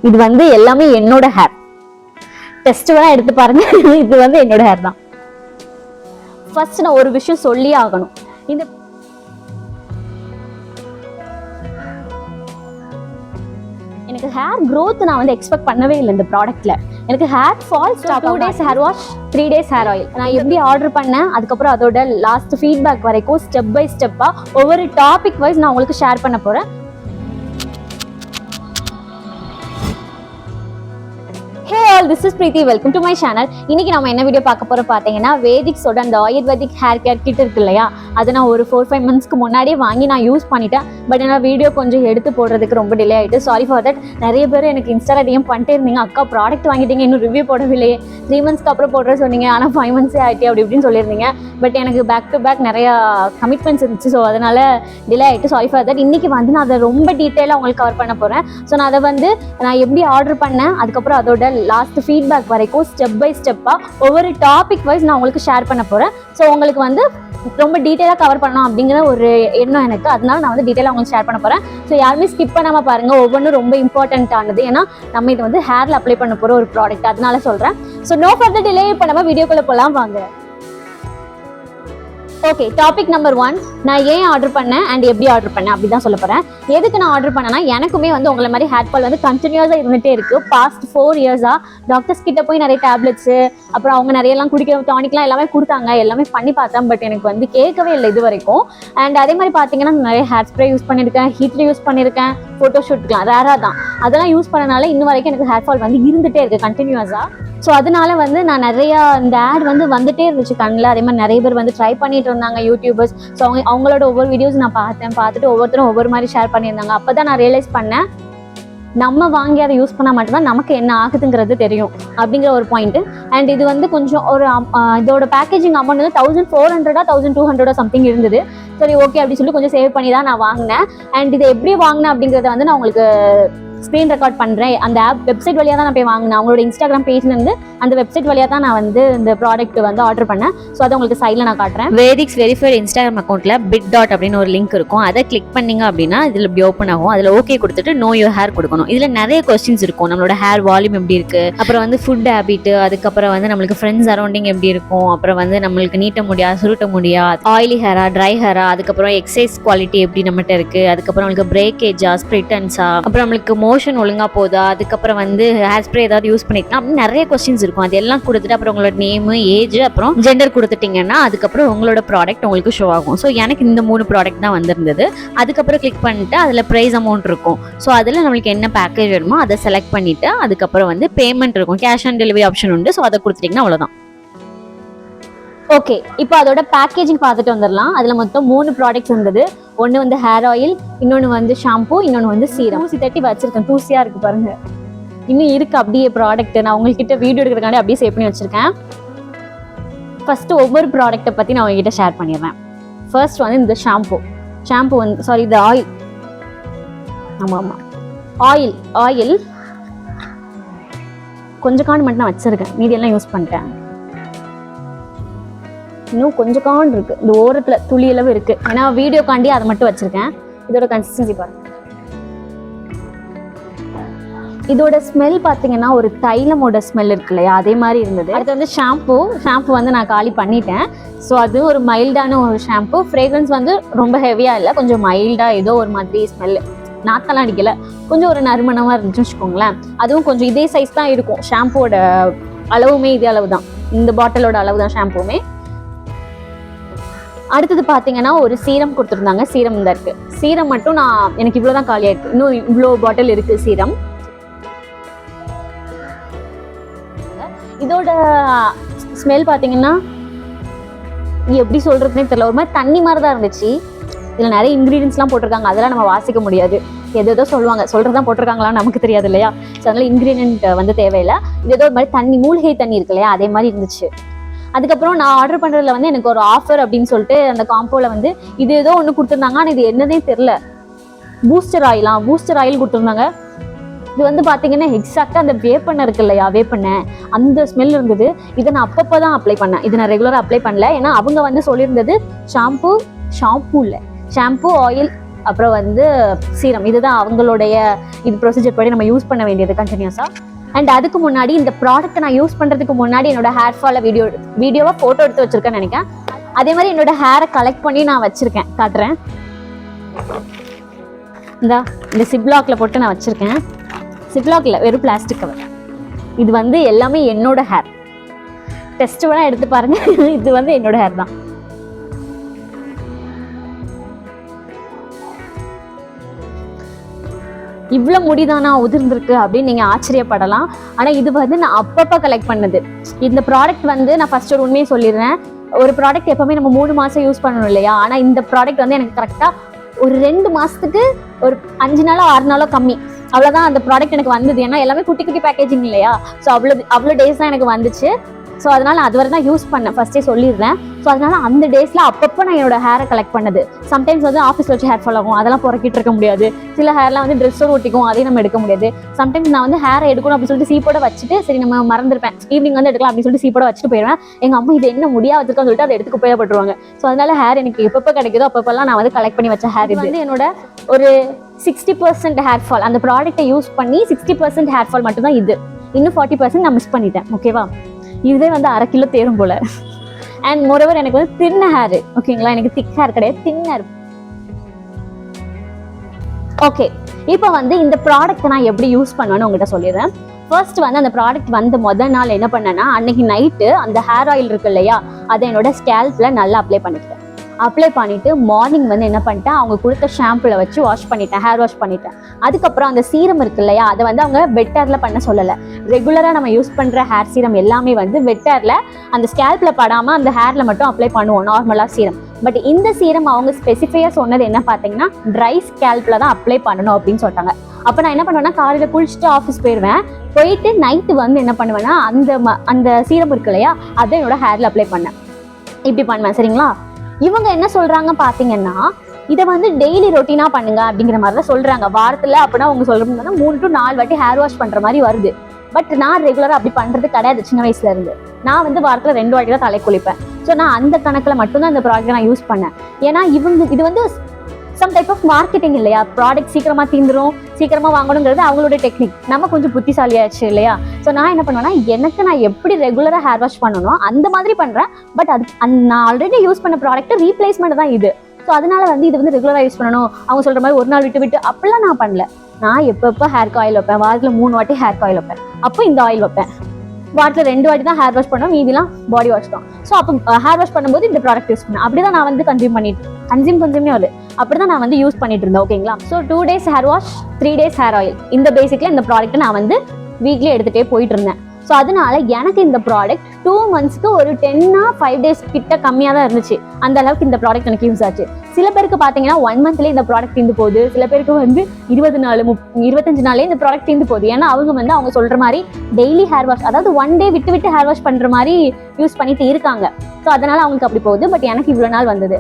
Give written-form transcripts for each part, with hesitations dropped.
இது வந்து எல்லாமே என்னோட ஹேர். டெஸ்ட் வேணா எடுத்து பாருங்க. இது வந்து என்னோட ஹேர் தான். ஃபர்ஸ்ட் நான் ஒரு விஷயம் சொல்லி ஆகணும். இந்த எனக்கு ஹேர் growth நான் வந்து எக்ஸ்பெக்ட் பண்ணவே இல்லை இந்த ப்ராடக்ட்ல. எனக்கு hair fall 2 days hair wash, 3 days hair oil. நான் எப்படி ஆர்டர் பண்ணேன், அதுக்கப்புறம் அதோட லாஸ்ட் ஃபீட்பேக் வரைக்கும் ஸ்டெப் பை ஸ்டெப்பா ஒவ்வொரு டாபிக் வைஸ் நான் உங்களுக்கு ஷேர் பண்ண போறேன். Hey all, this is Preethi. Welcome to my channel. இன்னைக்கு நம்ம என்ன வீடியோ பார்க்க போறோம் பார்த்தீங்கன்னா, வேதிக்ஸோட அந்த ஆயுர்வேதிக் ஹேர் கேர் கிட் இருக்கு இல்லையா, அதை நான் ஒரு 4-5 monthsக்கு முன்னாடியே வாங்கி நான் யூஸ் பண்ணிட்டேன். பட் என்ன வீடியோ கொஞ்சம் எடுத்து போடுறதுக்கு ரொம்ப டிலே ஆகிட்டு, சாரி ஃபார் தட். நிறைய பேர் எனக்கு இன்ஸ்டால டிஎம் பண்ணிட்டே இருந்தீங்க, அக்கா ப்ராடக்ட் வாங்கிட்டீங்க இன்னும் ரிவ்யூ போடவில்லையே, 3 monthsக்கு அப்புறம் போடுற சொன்னீங்க, ஆனால் 5 months ஆகிட்டு அப்படி இப்படின்னு சொல்லியிருந்தீங்க. பட் எனக்கு பேக் டு பேக் நிறையா கமிட்மெண்ட்ஸ் இருந்துச்சு, ஸோ அதனால டிலே ஆகிட்டு, சாரி ஃபார் தட். இன்னைக்கு வந்து நான் அதை ரொம்ப டீட்டெயிலாக உங்களுக்கு கவர் பண்ண போகிறேன். ஸோ நான் அதை வந்து நான் எப்படி ஆர்டர் பண்ணேன், அதுக்கப்புறம் அதோட லாஸ்ட் ஃபீட்பேக் வரைக்கும் ஸ்டெப் பை ஸ்டெப்பாக ஒவ்வொரு டாபிக் வைஸ் நான் உங்களுக்கு ஷேர் பண்ண போகிறேன். ஸோ உங்களுக்கு வந்து ரொம்ப டீட்டெயிலாக கவர் பண்ணணும் அப்படிங்கிற ஒரு எண்ணம் எனக்கு, அதனால நான் வந்து டீட்டெயிலாக உங்களுக்கு ஷேர் பண்ண போகிறேன். ஸோ யாருமே ஸ்கிப் பண்ணாமல் பாருங்கள், ஒவ்வொன்றும் ரொம்ப இம்பார்ட்டண்ட்டானது. ஏன்னா நம்ம இது வந்து ஹேரில் அப்ளை பண்ண போகிற ஒரு ப்ராடக்ட், அதனால சொல்கிறேன். ஸோ நோ ஃபர்தர் டிலே பண்ணாமல் வீடியோக்குள்ளே போகலாம் வாங்க. ஓகே, டாபிக் நம்பர் 1, நான் ஏன் ஆர்டர் பண்ணேன் அண்ட் எப்படி ஆர்டர் பண்ணேன் அப்படி தான் சொல்ல போகிறேன். எதுக்கு நான் ஆர்டர் பண்ணேன்னா, எனக்குமே வந்து உங்களை மாதிரி ஹேர் ஃபால் வந்து கண்டினியூஸாக இருந்துகிட்டே இருக்குது. பாஸ்ட் 4 years டாக்டர்ஸ் கிட்ட போய் நிறைய டேப்லெட்ஸு, அப்புறம் அவங்க நிறையெல்லாம் குடிக்கிற டானிக்லாம் எல்லாமே கொடுத்தாங்க, எல்லாமே பண்ணி பார்த்தேன். பட் எனக்கு வந்து கேட்கவே இல்லை இது வரைக்கும். அண்ட் அதே மாதிரி பார்த்தீங்கன்னா, நிறைய ஹேர் ஸ்ப்ரே யூஸ் பண்ணியிருக்கேன், ஹீட்ரு யூஸ் பண்ணியிருக்கேன், ஃபோட்டோஷூட்லாம் ரேராக தான். அதெல்லாம் யூஸ் பண்ணனால இன்னும் வரைக்கும் எனக்கு ஹேர் ஃபால் வந்து இருந்துகிட்டே இருக்குது கண்டினியூஸாக. ஸோ அதனால வந்து நான் நிறையா இந்த ஆட் வந்து வந்துட்டே இருந்துச்சு கண்ணில். அதே மாதிரி நிறைய பேர் வந்து ட்ரை பண்ணிட்டு இருந்தாங்க யூடியூபர்ஸ். ஸோ அவங்களோட ஒவ்வொரு வீடியோஸ் நான் பார்த்துட்டு ஒவ்வொருத்தரும் ஒவ்வொரு மாதிரி ஷேர் பண்ணியிருந்தாங்க. அப்போ தான் நான் ரியலைஸ் பண்ணேன், நம்ம வாங்கி அதை யூஸ் பண்ணால் மட்டும்தான் நமக்கு என்ன ஆகுதுங்கிறது தெரியும் அப்படிங்கிற ஒரு பாயிண்ட்டு. அண்ட் இது வந்து கொஞ்சம் ஒரு இதோட பேக்கேஜிங் அமௌண்ட் வந்து 1400 1200 சம்திங் இருந்தது. சரி ஓகே அப்படின்னு சொல்லி கொஞ்சம் சேவ் பண்ணி தான் நான் வாங்கினேன். அண்ட் இதை எப்படி வாங்கினேன் அப்படிங்கிறத வந்து நான் உங்களுக்கு ஸ்க்ரீன் ரெக்கார்ட் பண்ணுறேன். அந்த ஆப் வெப்சைட் வழியாக தான் நான் போய் வாங்கினேன். அவங்களோட இன்ஸ்டாகிராம் பேஜ்லேருந்து அந்த வெப்சைட் வழியாக தான் நான் வந்து இந்த ப்ராடக்ட் வந்து ஆர்டர் பண்ணேன். ஸோ அதை உங்களுக்கு சைடில் நான் காட்டுறேன். வேதிக்ஸ் வெரிஃபைட் இன்ஸ்டாகிராம் அக்கௌண்ட்டில் bit.Hope அப்படின்னு ஒரு லிங்க் இருக்கும். அதை கிளிக் பண்ணிங்க அப்படின்னா இதில் இப்படி ஓப்பன் ஆகும். அதில் ஓகே கொடுத்துட்டு நோ யோர் ஹேர் கொடுக்கணும். இதில் நிறைய கொஸ்டின்ஸ் இருக்கும். நம்மளோட ஹேர் வால்யூம் எப்படி இருக்குது, அப்புறம் வந்து ஃபுட் ஹேபிட்டு, அதுக்கப்புறம் வந்து நம்மளுக்கு ஃப்ரெண்ட்ஸ் அரௌண்டிங் எப்படி இருக்கும், அப்புறம் வந்து நம்மளுக்கு நீட்ட முடியா, சுருட்ட முடியா, ஆயிலி ஹேரா, ட்ரை ஹேரா, அதுக்கப்புறம் எக்ஸசைஸ் குவாலிட்டி எப்படி நம்மகிட்ட இருக்குது, அதுக்கப்புறம் நம்மளுக்கு பிரேக்கேஜா, ஸ்ப்ரிட்டன்ஸா, அப்புறம் நம்மளுக்கு மோஷன் ஒழுங்காக போதா, அதுக்கப்புறம் வந்து ஹேர் ஸ்ப்ரே ஏதாவது யூஸ் பண்ணிக்கலாம் அப்படின்னு நிறைய கொஸ்டின்ஸ் இருக்கும். அதெல்லாம் கொடுத்துட்டு அப்புறம் உங்களோட நேமு, ஏஜ், அப்புறம் ஜெண்டர் கொடுத்துட்டிங்கன்னா அதுக்கப்புறம் உங்களோட ப்ராடக்ட் உங்களுக்கு ஷோ ஆகும். ஸோ எனக்கு இந்த 3 ப்ராடக்ட் தான் வந்திருந்தது. அதுக்கப்புறம் கிளிக் பண்ணிட்டு அதில் ப்ரைஸ் அமௌண்ட் இருக்கும். ஸோ அதில் நம்மளுக்கு என்ன பேக்கேஜ் வேணுமோ அதை செலக்ட் பண்ணிவிட்டு அதுக்கப்புறம் வந்து பேமெண்ட் இருக்கும், கேஷ் ஆன் டெலிவரி ஆப்ஷன் உண்டு. ஸோ அதை கொடுத்துட்டிங்கன்னா அவ்வளோதான். ஓகே, இப்போ அதோட பேக்கேஜிங் பார்த்துட்டு வந்துடலாம். அதில் மொத்தம் 3 ப்ராடக்ட்ஸ் இருந்தது. ஒன்று வந்து ஹேர் ஆயில், இன்னொன்று வந்து ஷாம்பூ, இன்னொன்று வந்து சீரம். தூசி தட்டி வச்சிருக்கேன், தூசியாக இருக்குது பாருங்க. இன்னும் இருக்குது அப்படியே ப்ராடக்ட். நான் உங்கள்கிட்ட வீடியோ எடுக்கிறதுக்காண்டி அப்படியே சேவ் பண்ணி வச்சுருக்கேன். ஃபஸ்ட்டு ஒவ்வொரு ப்ராடக்ட்டை பற்றி நான் உங்ககிட்ட ஷேர் பண்ணிடுறேன். ஃபர்ஸ்ட் வந்து இந்த ஷாம்பூ வந்து சாரி இந்த ஆயில். ஆமாம் ஆயில் கொஞ்சம் காண்டு மட்டும் நான் வச்சுருக்கேன், மீதியெல்லாம் யூஸ் பண்ணிட்டேன். இன்னும் கொஞ்சம் காண்டு இருக்கு, இந்த ஓரத்தில் துளி அளவு இருக்கு. ஏன்னா வீடியோ காண்டி அதை மட்டும் வச்சிருக்கேன். இதோட கன்சிஸ்டன்சி பாருங்க. இதோட ஸ்மெல் பார்த்தீங்கன்னா ஒரு தைலமோட ஸ்மெல் இருக்கு இல்லையா, அதே மாதிரி இருந்தது. அடுத்து வந்து ஷாம்பு வந்து நான் காலி பண்ணிட்டேன். ஸோ அது ஒரு மைல்டான ஒரு ஷாம்பு. ஃப்ரேக்ரன்ஸ் வந்து ரொம்ப ஹெவியாக இல்லை, கொஞ்சம் மைல்டாக, ஏதோ ஒரு மாதிரி ஸ்மெல்லு, நாத்தெல்லாம் அடிக்கல, கொஞ்சம் ஒரு நறுமணமாக இருந்துச்சுன்னு வச்சுக்கோங்களேன். அதுவும் கொஞ்சம் இதே சைஸ் தான் இருக்கும். ஷாம்புவோட அளவுமே இதே அளவு தான், இந்த பாட்டிலோட அளவு தான் ஷாம்புமே. அடுத்தது பார்த்தீங்கன்னா ஒரு சீரம் கொடுத்துருந்தாங்க. சீரம் இந்த இருக்கு. சீரம் மட்டும் எனக்கு இவ்வளோ தான் காலியாக இருக்குது. இன்னும் இவ்வளோ பாட்டில் இருக்குது சீரம். இதோட ஸ்மெல் பார்த்தீங்கன்னா எப்படி சொல்கிறதுனே தெரியல, ஒரு மாதிரி தண்ணி மாதிரி தான் இருந்துச்சு. இதில் நிறைய இன்க்ரீடியன்ஸ்லாம் போட்டிருக்காங்க, அதெல்லாம் நம்ம வாசிக்க முடியாது. எதோ சொல்லுவாங்க, சொல்கிறது தான் போட்டிருக்காங்களான்னு நமக்கு தெரியாது இல்லையா. ஸோ அதனால் இன்க்ரீடியன்ட் வந்து தேவையில்லை. இது ஏதோ ஒரு மாதிரி தண்ணி, மூலிகை தண்ணி இருக்கு இல்லையா, அதே மாதிரி இருந்துச்சு. அதுக்கப்புறம் நான் ஆர்டர் பண்ணுறதுல வந்து எனக்கு ஒரு ஆஃபர் அப்படின்னு சொல்லிட்டு அந்த காம்போவில் வந்து இது ஏதோ ஒன்று கொடுத்துருந்தாங்க. ஆனால் இது என்னன்னே தெரில. பூஸ்டர் ஆயில் கொடுத்துருந்தாங்க. இது வந்து பார்த்தீங்கன்னா எக்ஸாக்டாக அந்த வேப்பெண்ணெய் இருக்கு இல்லையா, வேப்பெண்ணெய் அந்த ஸ்மெல் இருந்தது. இதை நான் அப்பப்போ தான் அப்ளை பண்ணேன், இதை நான் ரெகுலராக அப்ளை பண்ணல. ஏன்னா அவங்க வந்து சொல்லியிருந்தது ஷாம்பு இல்லை, ஷாம்பு, ஆயில், அப்புறம் வந்து சீரம். இதுதான் அவங்களுடைய இது ப்ரொசீஜர் படி நம்ம யூஸ் பண்ண வேண்டியது கண்டினியூஸாக. அண்ட் அதுக்கு முன்னாடி இந்த ப்ராடக்ட்டை நான் யூஸ் பண்ணுறதுக்கு முன்னாடி என்னோட ஹேர் ஃபாலை வீடியோவாக ஃபோட்டோ எடுத்து வச்சுருக்கேன்னு நினைக்கிறேன். அதே மாதிரி என்னோட ஹேரை கலெக்ட் பண்ணி நான் வச்சுருக்கேன், காட்டுறேன். இந்த சிப்லாக்ல போட்டு நான் வச்சுருக்கேன். சிப்லாக்ல வெறும் பிளாஸ்டிக் கவர். இது வந்து எல்லாமே என்னோட ஹேர். டெஸ்ட் வேணா எடுத்து பாருங்க. இது வந்து என்னோட ஹேர் தான். இவ்வளோ முடிதானா உதிர்ந்திருக்கு அப்படின்னு நீங்கள் ஆச்சரியப்படலாம். ஆனால் இது வந்து நான் அப்பப்போ கலெக்ட் பண்ணது. இந்த ப்ராடக்ட் வந்து நான் ஃபர்ஸ்ட் ஒரு உண்மையை சொல்லிடுறேன். ஒரு ப்ராடக்ட் எப்பவுமே நம்ம 3 மாதம் யூஸ் பண்ணணும் இல்லையா? ஆனால் இந்த ப்ராடக்ட் வந்து எனக்கு கரெக்டாக ஒரு 2 மாதத்துக்கு ஒரு 5 நாளோ 6 நாளோ கம்மி, அவ்வளோதான் அந்த ப்ராடக்ட் எனக்கு வந்தது. ஏன்னா எல்லாமே குட்டி குட்டி பேக்கேஜிங் இல்லையா? ஸோ அவ்வளோ டேஸ் தான் எனக்கு வந்துச்சு. ஸோ அதனால நான் அது வரை தான் யூஸ் பண்ணேன், ஃபர்ஸ்டே சொல்லிடுறேன். ஸோ அதனால அந்த டேஸில் அப்பப்போ நான் என்னோட ஹேரை கலெக்ட் பண்ணது. சம்டைம்ஸ் வந்து ஆஃபீஸில் வச்சு ஹேர் ஃபால் ஆகும், அதெல்லாம் புறக்கிட்டு இருக்க முடியாது. சில ஹேர்லாம் வந்து ட்ரெஸ்ஸோடு ஒட்டிக்கும், அதையும் நம்ம எடுக்க முடியாது. சம்டைம்ஸ் நான் வந்து ஹேரை எடுக்கணும் அப்படின்னு சொல்லிட்டு சீப்போட வச்சுட்டு சரி நம்ம மறந்துருப்பேன், ஈவினிங் வந்து எடுக்கலாம் அப்படின்னு சொல்லிட்டு சீப்போட வச்சுட்டு போயிடுவேன். எங்கள் அம்மா இது என்ன முடியா வச்சிருக்கான்னு சொல்லிட்டு அதை எடுத்துக்கு போயப்பட்டுருவாங்க. ஸோ அதனால ஹேர் எனக்கு எப்பப்போ கிடைக்குதோ அப்பப்பெல்லாம் நான் வந்து கலெக்ட் பண்ணி வச்ச ஹேர். இது வந்து என்னோட ஒரு 60% ஹேர் ஃபால். அந்த ப்ராடக்ட்டை யூஸ் பண்ணி 60% ஹேர் ஃபால் மட்டும் தான் இது. இன்னும் 40% நான் மிஸ் பண்ணிட்டேன். ஓகேவா? இதுவே வந்து 1/2 கிலோ தேரும் போல. அண்ட் மோரோவர் எனக்கு வந்து தின்ன ஹேர். ஓகேங்களா? எனக்கு திக் ஹேர் கிடையாது, தின் ஹேர். ஓகே, இப்போ வந்து இந்த ப்ராடக்ட் நான் எப்படி யூஸ் பண்ணுவேன்னு உங்ககிட்ட சொல்லிடுறேன். ஃபர்ஸ்ட் வந்து அந்த ப்ராடக்ட் வந்து முதல் நாள் என்ன பண்ணேன்னா, அன்னைக்கு நைட்டு அந்த ஹேர் ஆயில் இருக்கு இல்லையா, அதை என்னோட ஸ்கேல்ப்ல நல்லா அப்ளை பண்ணிட்டு மார்னிங் வந்து என்ன பண்ணிட்டேன், அவங்க கொடுத்த ஷாம்புல வச்சு வாஷ் பண்ணிட்டேன், ஹேர் வாஷ் பண்ணிட்டேன். அதுக்கப்புறம் அந்த சீரம் இருக்கு இல்லையா, அதை வந்து அவங்க வெட் ஹேர்ல பண்ண சொல்லலை. ரெகுலராக நம்ம யூஸ் பண்ணுற ஹேர் சீரம் எல்லாமே வந்து வெட் ஹேர்ல அந்த ஸ்கேல்ப்ல படாமல் அந்த ஹேர்ல மட்டும் அப்ளை பண்ணுவோம் நார்மலாக சீரம். பட் இந்த சீரம் அவங்க ஸ்பெசிஃபையாக சொன்னது என்ன பார்த்தீங்கன்னா, ட்ரை ஸ்கேல்ப்ல தான் அப்ளை பண்ணணும் அப்படின்னு சொல்லிட்டாங்க. அப்போ நான் என்ன பண்ணுவேன்னா, காலையில் குளிச்சுட்டு ஆஃபீஸ் போயிட்டு நைட்டு வந்து என்ன பண்ணுவேன்னா, அந்த சீரம் இருக்கு இல்லையா, அதை என்னோட ஹேர்ல அப்ளை பண்ணேன். இப்படி பண்ணுவேன், சரிங்களா? இவங்க என்ன சொல்றாங்க பாத்தீங்கன்னா, இதை வந்து டெய்லி ரொட்டீனா பண்ணுங்க அப்படிங்கிற மாதிரி தான் சொல்றாங்க. வாரத்துல அப்படின்னா அவங்க சொல்றாங்க 3 to 4 வாட்டி ஹேர் வாஷ் பண்ற மாதிரி வருது. பட் நான் ரெகுலரா அப்படி பண்றது கிடையாது. சின்ன வயசுல இருந்து நான் வந்து வாரத்துல 2 வாட்டி தான் தலை குளிப்பேன். ஸோ நான் அந்த கணக்குல மட்டும்தான் இந்த ப்ராடக்ட் நான் யூஸ் பண்ணேன். ஏன்னா இது வந்து சம் டைப் ஆஃப் மார்க்கெட்டிங் இல்லையா? ப்ராடக்ட் சீக்கிரமா தீந்துரும், சீக்கிரமா வாங்கணுங்கிறது அவங்களோட டெக்னிக். நம்ம கொஞ்சம் புத்திசாலியாச்சு இல்லையா? ஸோ நான் என்ன பண்ணுவேன்னா, எனக்கு நான் எப்படி ரெகுலராக ஹேர் வாஷ் பண்ணணும் அந்த மாதிரி பண்றேன். பட் நான் ஆல்ரெடி யூஸ் பண்ண ப்ராடக்ட் ரீப்ளேஸ்மெண்ட் தான் இது. ஸோ அதனால வந்து இது வந்து ரெகுலராக யூஸ் பண்ணணும், அவங்க சொல்ற மாதிரி ஒரு நாள் விட்டு அப்படிலாம் நான் பண்ணல. நான் எப்பப்போ ஹேர் ஆயில் வைப்பேன், வாரத்தில் 3 வாட்டி ஹேர் ஆயில் வைப்பேன். அப்போ இந்த ஆயில் வைப்பேன். வாரத்தில் 2 வாட்டி தான் ஹேர் வாஷ் பண்ணுவோம், மீதிலாம் பாடி வாஷ் தான். ஸோ அப்போ ஹேர் வாஷ் பண்ணும்போது இந்த ப்ராடக்ட் யூஸ் பண்ணேன். அப்படிதான் நான் வந்து கன்சியூமே வருது. அப்படிதான் நான் வந்து யூஸ் பண்ணிட்டு இருந்தேன். ஓகேங்களா? So 2 days hair wash, 3 days hair oil. இந்த பேசிக்ல இந்த ப்ராடக்ட்டை நான் வந்து வீக்லி எடுத்துகிட்டே போயிட்டு இருந்தேன். ஸோ அதனால எனக்கு இந்த ப்ராடக்ட் 2 monthsக்கு ஒரு 10 or 5 days கிட்ட கம்மியாக தான் இருந்துச்சு. அந்த அளவுக்கு இந்த ப்ராடக்ட் எனக்கு யூஸ் ஆச்சு. சில பேருக்கு பார்த்தீங்கன்னா 1 monthலேயே இந்த ப்ராடக்ட் தீர்ந்து போகுது. சில பேருக்கு வந்து 20 நாள் 25 நாளே இந்த ப்ராடக்ட் தீர்ந்து போகுது. ஏன்னா அவங்க சொல்ற மாதிரி டெய்லி ஹேர் வாஷ், அதாவது 1 day விட்டு ஹேர் வாஷ் பண்ற மாதிரி யூஸ் பண்ணிட்டு இருக்காங்க. ஸோ அதனால அவங்களுக்கு அப்படி போகுது. பட் எனக்கு இவ்வளோ நாள் வந்தது.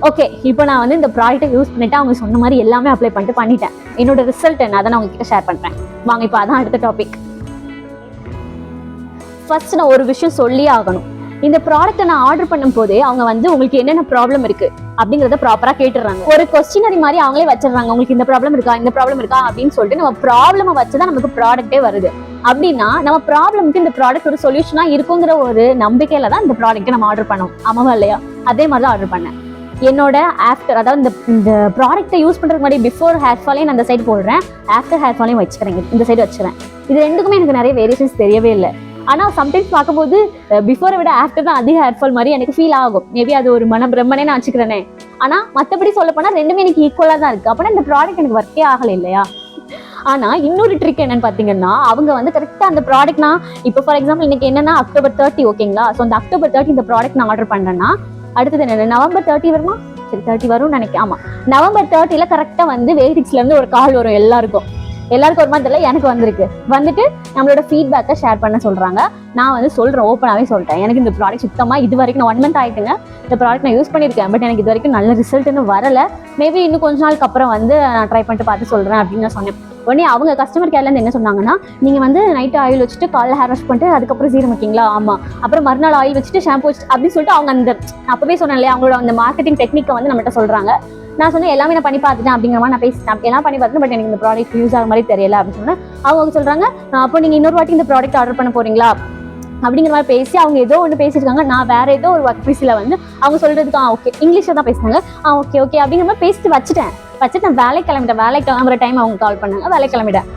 ஓகே, இப்போ நான் வந்து இந்த ப்ராடக்ட்டை யூஸ் பண்ணிட்டு அவங்க சொன்ன மாதிரி எல்லாமே அப்ளை பண்ணிட்டேன். என்னோட ரிசல்ட் என்ன, அதை நான் உங்ககிட்ட ஷேர் பண்றேன். வாங்க, இப்போ அதான் அடுத்த டாபிக். ஃபர்ஸ்ட் நான் ஒரு விஷயம் சொல்லியே ஆகணும். இந்த ப்ராடக்ட்டை நான் ஆர்டர் பண்ணும் போதே அவங்க வந்து உங்களுக்கு என்னென்ன ப்ராப்ளம் இருக்கு அப்படிங்கிறத ப்ராப்பரா கேட்டுறாங்க. ஒரு கொஸ்டினரி மாதிரி அவங்களே வச்சிடறாங்க. உங்களுக்கு இந்த ப்ராப்ளம் இருக்கா அப்படின்னு சொல்லிட்டு நம்ம ப்ராப்ளமை வச்சுதான் நமக்கு ப்ராடக்டே வருது. அப்படின்னா நம்ம ப்ராப்ளம்க்கு இந்த ப்ராடக்ட் ஒரு சொல்யூஷனா இருக்குங்கிற ஒரு நம்பிக்கையில தான் இந்த ப்ராடக்ட்டை நம்ம ஆர்டர் பண்ணோம். ஆமாவா இல்லையா? அதே மாதிரி தான் ஆர்டர் பண்ணேன். என்னோட ஆஃப்டர், அதாவது இந்த ப்ராடக்ட்டை யூஸ் பண்றதுக்கு முன்னாடி பிஃபோர் ஹேர் ஃபாலையும் நான் அந்த சைடு போடுறேன், ஆஃப்டர் ஹேர் ஃபாலையும் வச்சுக்கிறேன், இந்த சைடு வச்சுக்கிறேன். இது ரெண்டுக்குமே எனக்கு நிறைய வேரியேஷன்ஸ் தெரியவே இல்லை. ஆனால் சம்டைம்ஸ் பார்க்கும்போது பிஃபோரை விட ஆஃப்டர் தான் அதிக ஹேர் ஃபால் மாதிரி எனக்கு ஃபீல் ஆகும். மேபி அது ஒரு பிரம்மனே நான் வச்சுக்கிறேனே. ஆனால் மற்றபடி சொல்ல போனால் ரெண்டுமே எனக்கு ஈக்குவலாக தான் இருக்குது. அப்படின்னா இந்த ப்ராடக்ட் எனக்கு ஒர்க்கே ஆகலை இல்லையா? ஆனால் இன்னொரு ட்ரிக் என்னன்னு பார்த்தீங்கன்னா, அவங்க வந்து கரெக்டாக அந்த ப்ராடக்ட் நான் இப்போ ஃபார் எக்ஸாம்பிள் இன்னைக்கு என்னன்னா October 30, ஓகேங்களா? ஸோ அந்த October 30 இந்த ப்ராடக்ட் நான் ஆர்டர் பண்ணுறேன்னா அடுத்தது என்ன, November 30 வருமா? சரி, 30 வரும்னு நினைக்கிறேன். ஆமாம், November 30 கரெக்டாக வந்து வேதிக்ஸ்லேருந்து ஒரு கால் வரும். எல்லாருக்கும் ஒரு மாதிரி தெரியல, எனக்கு வந்துட்டு நம்மளோட ஃபீட்பேக்கை ஷேர் பண்ண சொல்றாங்க. நான் வந்து சொல்றேன், ஓப்பனாகவே சொல்லிட்டேன், எனக்கு இந்த ப்ராடக்ட் சுத்தமாக இது வரைக்கும் நான் 1 month ஆயிட்டுங்க இந்த ப்ராடக்ட் நான் யூஸ் பண்ணியிருக்கேன். பட் எனக்கு இது வரைக்கும் நல்ல ரிசல்ட் இன்னும் வரல. மேபி இன்னும் கொஞ்ச நாளுக்கு அப்புறம் வந்து நான் ட்ரை பண்ணிட்டு பார்த்து சொல்றேன் அப்படின்னு நான் சொன்னேன். உடனே அவங்க கஸ்டமர் கேர்லேருந்து என்ன சொன்னாங்கன்னா, நீங்கள் வந்து நைட்டு ஆயில் வச்சுட்டு காலைல ஹேர் வாஷ் பண்ணிட்டு அதுக்கப்புறம் சீரம் வைக்கிங்களா? ஆமாம். அப்புறம் மறுநாள் ஆயில் வச்சுட்டு ஷாம்பு வச்சுட்டு அப்படின்னு சொல்லிட்டு அவங்க அந்த அப்போவே சொன்னேன் இல்லையா, அவங்களோட அந்த மார்க்கெட்டிங் டெக்னிக்கை வந்து நம்மகிட்ட சொல்கிறாங்க. நான் சொன்னேன் எல்லாமே நான் பண்ணி பார்த்துட்டேன் அப்படிங்கிற மாதிரி நான் பேசிட்டேன், எல்லாம் பண்ணி பார்த்துட்டேன், பட் எனக்கு இந்த ப்ராடக்ட் யூஸ் ஆகிற மாதிரி தெரியல அப்படின்னு சொன்னேன். அவங்க சொல்கிறாங்க, அப்போ நீங்கள் இன்னொரு வாட்டி இந்த ப்ராடக்ட் ஆர்டர் பண்ண போகிறீங்களா அப்படிங்கிற மாதிரி பேசி அவங்க ஏதோ ஒன்று பேசியிருக்காங்க. நான் வேற ஏதோ ஒரு ஒர்க் பீஸில் வந்து அவங்க சொல்கிறதுக்கு ஓகே இங்கிலீஷில் தான் பேசுனாங்க. ஓகே ஓகே அப்படிங்கிற மாதிரி பேசிட்டு வச்சுட்டு நான் வேலை கிளம்புற டைம் அவங்க கால் பண்ணாங்க, வேலை கிளம்பிட்டேன்.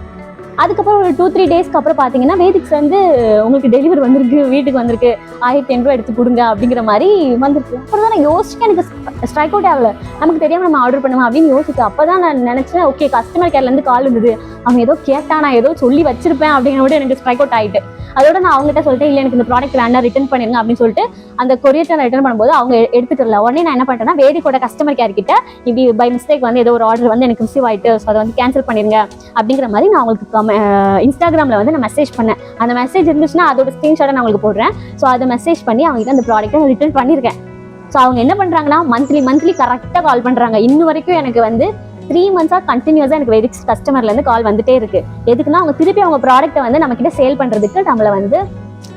அதுக்கப்புறம் ஒரு 2-3 டேஸ்க்கு அப்புறம் பார்த்தீங்கன்னா வேதிக்ஸ் வந்து உங்களுக்கு டெலிவரி வந்திருக்கு, வீட்டுக்கு வந்திருக்கு, 1500 ரூபா எடுத்து கொடுங்க அப்படிங்கிற மாதிரி வந்திருக்கு. அப்புறம் தான் நான் யோசிச்சு எனக்கு ஸ்ட்ரைக் அவுட் ஆகலை, நமக்கு தெரியாமல் நம்ம ஆர்டர் பண்ணுவோம் அப்படின்னு யோசிச்சு அப்போ தான் நான் நினச்சேன் ஓகே கஸ்டமர் கேர்லேருந்து கால் இருந்தது, அவங்க ஏதோ கேட்டா நான் ஏதோ சொல்லி வச்சிருப்பேன் அப்படிங்கிற எனக்கு ஸ்ட்ரைக் அவுட் ஆகிட்டு. அதோட நான் அவங்ககிட்ட சொல்லிட்டு இல்லை எனக்கு இந்த ப்ராடக்ட் வேண்டாம் ரிட்டர்ன் பண்ணிருங்க அப்படின்னு சொல்லிட்டு அந்த கொரியர் நான் ரிட்டர்ன் பண்ணும்போது அவங்க எடுத்துக்கல. உடனே நான் என்ன பண்ணிட்டேன்னா வேதிக்கோட கஸ்டமர் கேர் கிட்ட இப்படி பை மிஸ்டேக் வந்து ஏதோ ஒரு ஆர்டர் வந்து எனக்கு ரிசீவ் ஆயிட்டு, ஸோ அதை வந்து கேன்சல் பண்ணிருங்க அப்படிங்கிற மாதிரி நான் அவங்களுக்கு இன்ஸ்டாகிராமில் வந்து நான் மெசேஜ் பண்ணேன். அந்த மெசேஜ் இருந்துச்சுன்னா அதோட ஸ்க்ரீன்ஷாட்டை நான் உங்களுக்கு போடுறேன். ஸோ அதை மெசேஜ் பண்ணி அவங்ககிட்ட அந்த ப்ராடக்ட்டை ரிட்டர்ன் பண்ணியிருக்கேன். ஸோ அவங்க என்ன பண்ணுறாங்கன்னா மந்த்லி கரெக்டாக கால் பண்ணுறாங்க. இன்னும் வரைக்கும் எனக்கு வந்து 3 months கண்டினியூஸாக எனக்கு வெடிக்ஸ் கஸ்டமர்லேருந்து கால் வந்துட்டே இருக்கு. எதுக்குன்னா அவங்க திருப்பி அவங்க ப்ராடக்ட்டை வந்து நம்ம கிட்ட சேல் பண்ணுறதுக்கு நம்மளை வந்து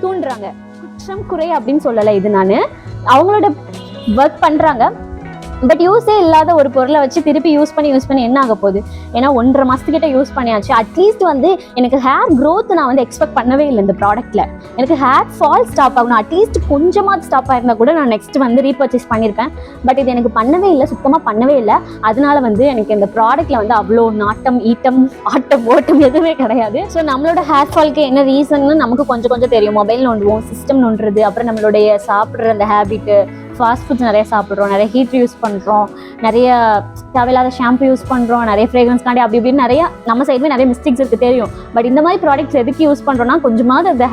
தூண்டுறாங்க. குற்றம் குறை அப்படின்னு சொல்லலை, இது நான் அவங்களோட ஒர்க் பண்ணுறாங்க. பட் யூஸே இல்லாத ஒரு பொருளை வச்சு திருப்பி யூஸ் பண்ணி என்ன ஆக போகுது? ஏன்னா 1.5 மாதத்துக்கிட்ட யூஸ் பண்ணியாச்சு. அட்லீஸ்ட் வந்து எனக்கு ஹேர் க்ரோத் நான் வந்து எக்ஸ்பெக்ட் பண்ணவே இல்லை இந்த ப்ராடக்ட்டில். எனக்கு ஹேர் ஃபால் ஸ்டாப் ஆகணும், அட்லீஸ்ட் கொஞ்சமாக ஸ்டாப் ஆயிருந்தா கூட நான் நெக்ஸ்ட் வந்து ரீபர்ச்சேஸ் பண்ணியிருப்பேன். பட் இது எனக்கு பண்ணவே இல்லை, சுத்தமாக பண்ணவே இல்லை. அதனால வந்து எனக்கு இந்த ப்ராடக்ட்டில் வந்து அவ்வளோ நாட்டம் ஈட்டம் ஆட்டம் ஓட்டம் எதுவுமே கிடையாது. ஸோ நம்மளோட ஹேர் ஃபால்க்கு என்ன ரீசன்னு நமக்கு கொஞ்சம் தெரியும். மொபைல் நோண்டுவோம், சிஸ்டம் நோண்டுறது, அப்புறம் நம்மளுடைய சாப்பிட்ற அந்த ஹேபிட்டு, ஃபாஸ்ட் ஃபுட்ஸ் நிறைய சாப்பிட்றோம், நிறைய ஹீட் யூஸ் பண்ணுறோம், நிறைய தேவையில்லாத ஷாம்பு யூஸ் பண்ணுறோம், நிறைய ஃப்ரேக்ரன்ஸ்காண்டி அப்படி இப்படின்னு நிறைய நம்ம சைடுமே நிறைய மிஸ்டேக்ஸ் இருக்குது தெரியும். பட் இந்த மாதிரி ப்ராடக்ட்ஸ் எதுக்கு யூஸ் பண்ணுறோன்னா கொஞ்சமாவது அந்த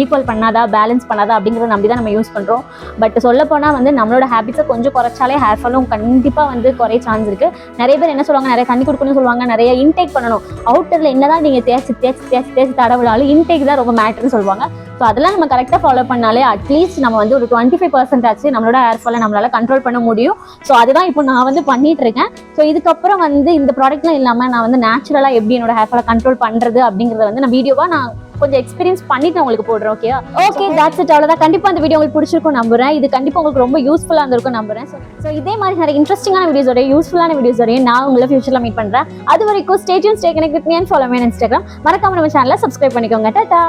ஈக்குவல் பண்ணாதா பேலன்ஸ் பண்ணாதா அப்படிங்கிறத நம்பி தான் நம்ம யூஸ் பண்ணுறோம். பட் சொல்லப்போனால் வந்து நம்மளோட ஹேபிட்ஸை கொஞ்சம் குறைச்சாலே ஹேர் ஃபாலும் கண்டிப்பாக வந்து குறைய சான்ஸ் இருக்குது. நிறைய பேர் என்ன சொல்லுவாங்க, நிறைய தண்ணி குடிக்கணும்னு சொல்லுவாங்க, நிறைய இன்டேக் பண்ணணும். அவுட்டரில் என்ன தான் நீங்கள் தேய்ச்சி தடவினாலும் இன்டேக் தான் ரொம்ப மேட்டர்னு சொல்லுவாங்க. ஸோ அதெல்லாம் நம்ம கரெக்டாக ஃபாலோ பண்ணாலே அட்லீஸ்ட் நம்ம வந்து ஒரு 25% ஆச்சு நம்மளோட ஹேர் ஃபாலை நம்மளால் கண்ட்ரோல் பண்ண முடியும். ஸோ அதுதான் இப்போ நான் வந்து பண்ணிட்டு இருக்கேன். ஸோ இதுக்கப்புறம் வந்து இந்த ப்ராடக்ட்லாம் இல்லாமல் நான் வந்து நேச்சுரலாக எப்படி என்னோட ஹேர் ஃபாலை கண்ட்ரோல் பண்ணுறது அப்படிங்கிறத வந்து நான் வீடியோவாக நான் கொஞ்சம் எக்ஸ்பீரியன்ஸ் பண்ணிட்டு உங்களுக்கு போடுறேன். ஓகே தட்ஸ் இட், அவ்வளோதான். கண்டிப்பாக அந்த வீடியோ உங்களுக்கு பிடிச்சிருக்கும் நம்புறேன். இது கண்டிப்பாக உங்களுக்கு ரொம்ப யூஸ்ஃபுல்லாக இருந்திருக்கும் நம்புறேன். ஸோ இதே மாதிரி நிறைய இன்ட்ரெஸ்டிங்கான வீடியோஸோட யூஸ்ஃபுல்லான வீடியோஸோட நான் உங்களை ஃபியூச்சரில் மீட் பண்ணுறேன். அது வரைக்கும் stay tune, stay connect with me and follow me on Instagram. மறக்காம நம்ம சேனலை சப்ஸ்கிரைப் பண்ணிக்கோங்க. டாடா.